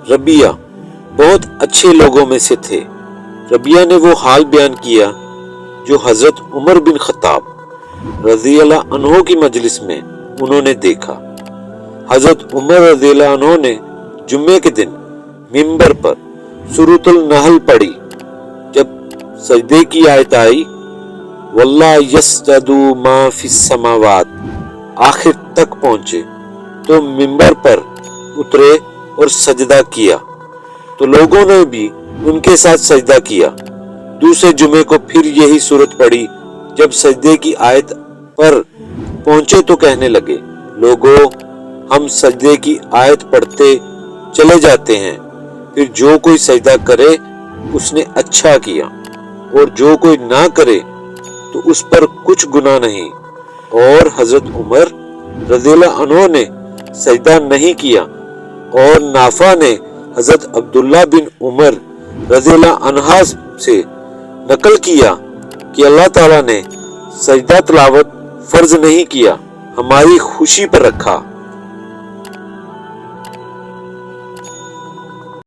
रबिया बहुत अच्छे लोगों में से थे। रबिया ने वो हाल बयान किया जो हजरत उमर बिन खत्ताब रज़ी अल्लाह अन्हो की मजलिस में उन्होंने देखा। हजरत उमर रज़ी अल्लाह अन्हो ने जुम्मे के दिन मिंबर पर सूरतुल नहल पढ़ी। जब सजदे की आयत आई वल्ला यस्जदु मा फिस समावात आखिर तक पहुंचे तो मिंबर पर उतरे और सजदा किया, तो लोगों ने भी उनके साथ सजदा किया। दूसरे जुमे को फिर यही सूरत पढ़ी। जब सजदे की आयत पर पहुंचे तो कहने लगे, लोगों हम सजदे की आयत पढ़ते चले जाते हैं, फिर जो कोई सजदा करे उसने अच्छा किया और जो कोई ना करे तो उस पर कुछ गुनाह नहीं। और हजरत उमर रज़ियल्लाहु अन्हु ने सजदा नहीं किया और नाफा ने हजरत अब्दुल्ला बिन उमर रज़ियल्लाहु अन्हा से नकल किया कि अल्लाह ताला ने सजदा तिलावत फर्ज नहीं किया, हमारी खुशी पर रखा।